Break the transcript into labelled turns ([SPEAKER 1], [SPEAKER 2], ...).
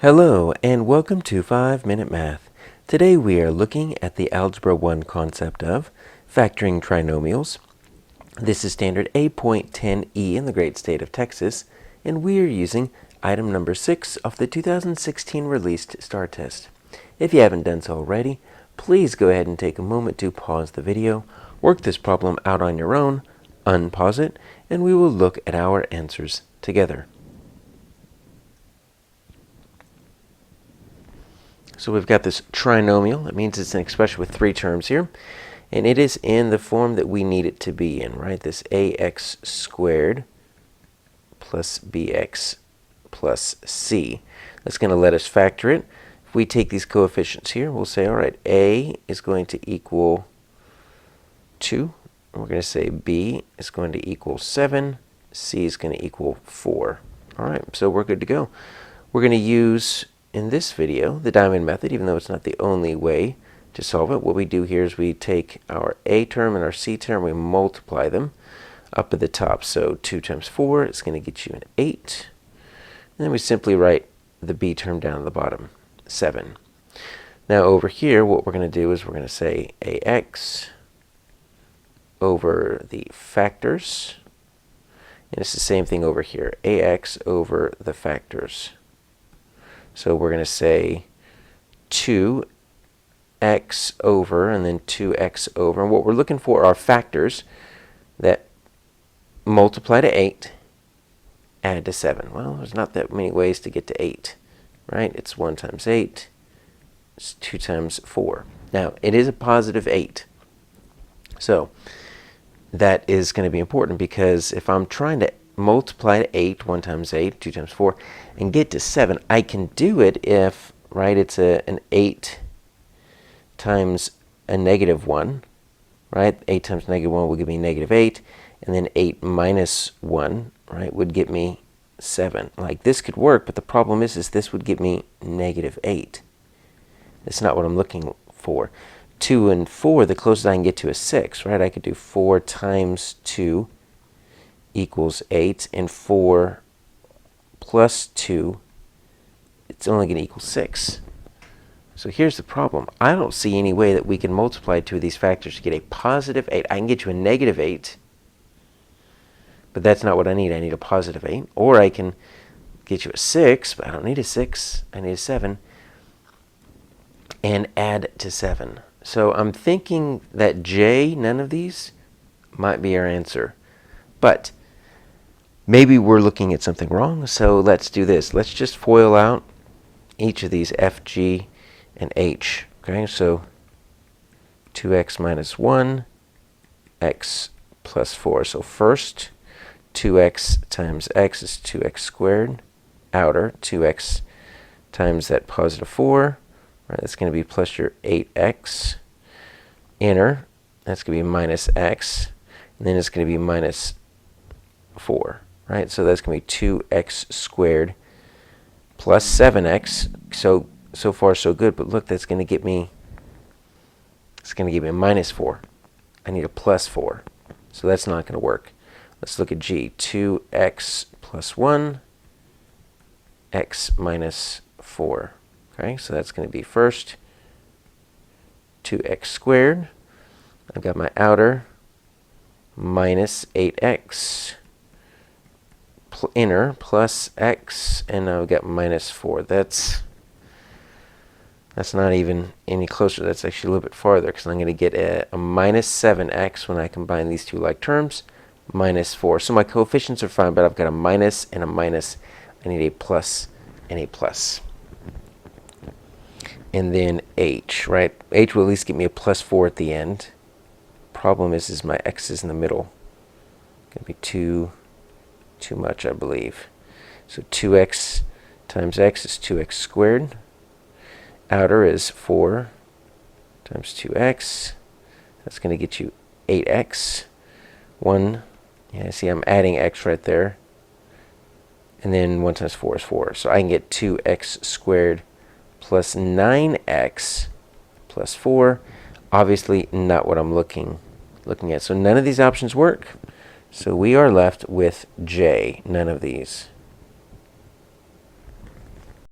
[SPEAKER 1] Hello and welcome to 5-Minute Math. Today we are looking at the Algebra 1 concept of factoring trinomials. This is standard A.10E in the great state of Texas, and we are using item number 6 of the 2016 released STAAR test. If you haven't done so already, please go ahead and take a moment to pause the video, work this problem out on your own, unpause it, and we will look at our answers together. So we've got this trinomial. That means it's an expression with three terms here. And it is in the form that we need it to be in, right? This ax squared plus bx plus c. That's going to let us factor it. If we take these coefficients here, we'll say, all right, a is going to equal 2. And we're going to say b is going to equal 7. C is going to equal 4. All right, so we're good to go. We're going to use, in this video, the diamond method, even though it's not the only way to solve it. What we do here is we take our a term and our c term, we multiply them up at the top. So 2 times 4 is going to get you an 8. And then we simply write the b term down at the bottom, 7. Now over here, what we're going to do is we're going to say ax over the factors. And it's the same thing over here, ax over the factors. So we're going to say 2x over and then 2x over. And what we're looking for are factors that multiply to 8, add to 7. Well, there's not that many ways to get to 8, right? It's 1 times 8. It's 2 times 4. Now, it is a positive 8. So that is going to be important because if I'm trying to multiply to 8, 1 times 8, 2 times 4, and get to 7, I can do it if, right, it's an 8 times a negative 1, right? 8 times negative 1 will give me negative 8, and then 8 minus 1, right, would get me 7. Like, this could work, but the problem is this would give me negative 8. That's not what I'm looking for. 2 and 4, the closest I can get to is 6, right? I could do 4 times 2 equals 8, and 4 plus 2, it's only going to equal 6. So here's the problem. I don't see any way that we can multiply two of these factors to get a positive 8. I can get you a negative 8, but that's not what I need. I need a positive 8. Or I can get you a 6, but I don't need a 6. I need a 7, and add to 7. So I'm thinking that J, none of these, might be our answer. But maybe we're looking at something wrong, so let's do this. Let's just FOIL out each of these F, G, and H. Okay, so 2x minus 1, x plus 4. So first, 2x times x is 2x squared. Outer, 2x times that positive 4. Right, that's going to be plus your 8x. Inner, that's going to be minus x. And then it's going to be minus 4. Right, so that's going to be 2x squared plus 7x. So far so good, but look, that's going to get me, it's going to give me a minus 4. I need a plus 4, so that's not going to work. Let's look at G. 2x plus 1, x minus 4. Okay, so that's going to be first 2x squared. I've got my outer minus 8x. Inner plus x, and now we've got minus 4. That's not even any closer. That's actually a little bit farther because I'm going to get a minus 7x when I combine these two like terms, minus 4. So my coefficients are fine, but I've got a minus and a minus. I need a plus and a plus. And then h, right? H will at least get me a plus 4 at the end. Problem is my x is in the middle. Going to be too much, I believe. So 2x times x is 2x squared. Outer is 4 times 2x. That's going to get you 8x. 1, yeah, see I'm adding x right there. And then 1 times 4 is 4. So I can get 2x squared plus 9x plus 4. Obviously not what I'm looking at. So none of these options work. So we are left with J, none of these.